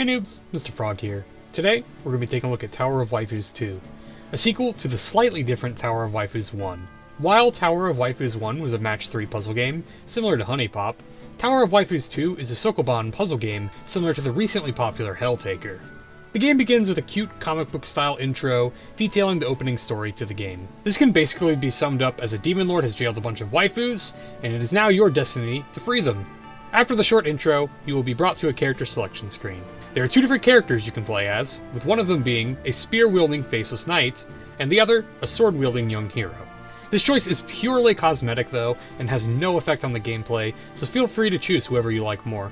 noobs, Mr. Frog here. Today, we're going to be taking a look at Tower of Waifus 2, a sequel to the slightly different Tower of Waifus 1. While Tower of Waifus 1 was a match 3 puzzle game, similar to Honey Pop, Tower of Waifus 2 is a sokoban puzzle game similar to the recently popular Helltaker. The game begins with a cute comic book style intro detailing the opening story to the game. This can basically be summed up as a demon lord has jailed a bunch of waifus, and it is now your destiny to free them. After the short intro, you will be brought to a character selection screen. There are two different characters you can play as, with one of them being a spear-wielding faceless knight, and the other a sword-wielding young hero. This choice is purely cosmetic though, and has no effect on the gameplay, so feel free to choose whoever you like more.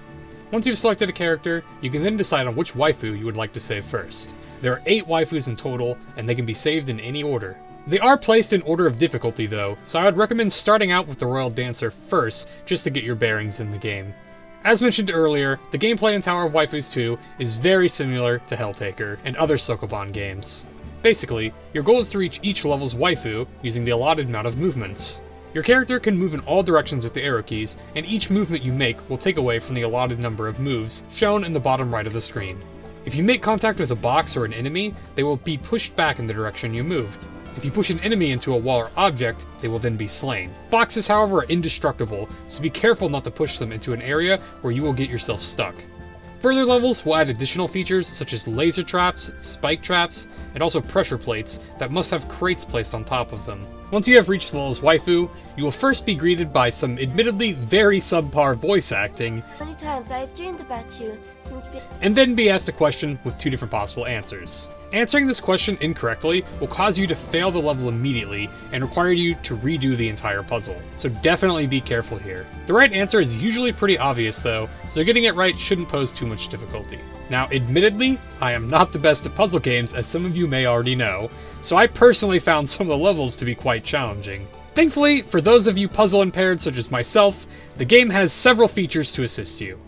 Once you've selected a character, you can then decide on which waifu you would like to save first. There are 8 waifus in total, and they can be saved in any order. They are placed in order of difficulty though, so I would recommend starting out with the Royal Dancer first, just to get your bearings in the game. As mentioned earlier, the gameplay in Tower of Waifus 2 is very similar to Helltaker and other sokoban games. Basically, your goal is to reach each level's waifu using the allotted amount of movements. Your character can move in all directions with the arrow keys, and each movement you make will take away from the allotted number of moves shown in the bottom right of the screen. If you make contact with a box or an enemy, they will be pushed back in the direction you moved. If you push an enemy into a wall or object, they will then be slain. Boxes, however, are indestructible, so be careful not to push them into an area where you will get yourself stuck. Further levels will add additional features such as laser traps, spike traps, and also pressure plates that must have crates placed on top of them. Once you have reached the level's waifu, you will first be greeted by some admittedly very subpar voice acting, Many times I've dreamed about you since and then be asked a question with 2 different possible answers. Answering this question incorrectly will cause you to fail the level immediately and require you to redo the entire puzzle, so definitely be careful here. The right answer is usually pretty obvious though, so getting it right shouldn't pose too much difficulty. Now admittedly, I am not the best at puzzle games, as some of you may already know, so I personally found some of the levels to be quite challenging. Thankfully, for those of you puzzle impaired such as myself, the game has several features to assist you.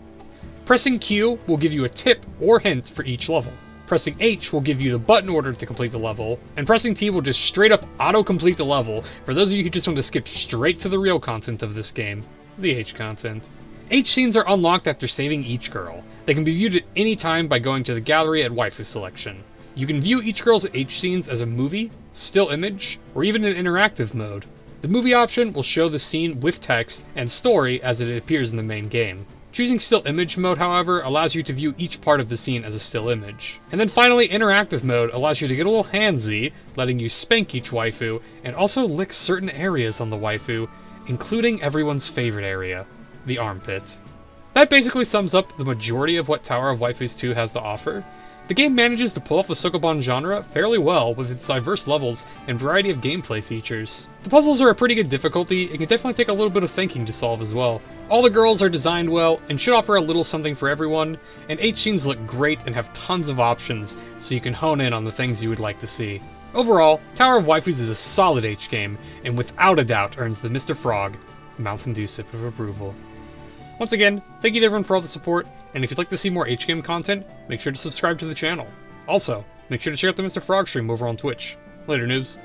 Pressing Q will give you a tip or hint for each level. Pressing H will give you the button order to complete the level, and pressing T will just straight up auto-complete the level for those of you who just want to skip straight to the real content of this game, the H content. H scenes are unlocked after saving each girl. They can be viewed at any time by going to the gallery at Waifu selection. You can view each girl's H scenes as a movie, still image, or even an interactive mode. The movie option will show the scene with text and story as it appears in the main game. Choosing still image mode, however, allows you to view each part of the scene as a still image. And then finally, interactive mode allows you to get a little handsy, letting you spank each waifu, and also lick certain areas on the waifu, including everyone's favorite area, the armpit. That basically sums up the majority of what Tower of Waifus 2 has to offer. The game manages to pull off the sokoban genre fairly well with its diverse levels and variety of gameplay features. The puzzles are a pretty good difficulty and can definitely take a little bit of thinking to solve as well. All the girls are designed well and should offer a little something for everyone, and H scenes look great and have tons of options, so you can hone in on the things you would like to see. Overall, Tower of Waifus is a solid H game, and without a doubt earns the Mr. Frog Mountain Dew sip of approval. Once again, thank you to everyone for all the support, and if you'd like to see more H-game content, make sure to subscribe to the channel. Also, make sure to check out the Mr. Frog stream over on Twitch. Later, noobs.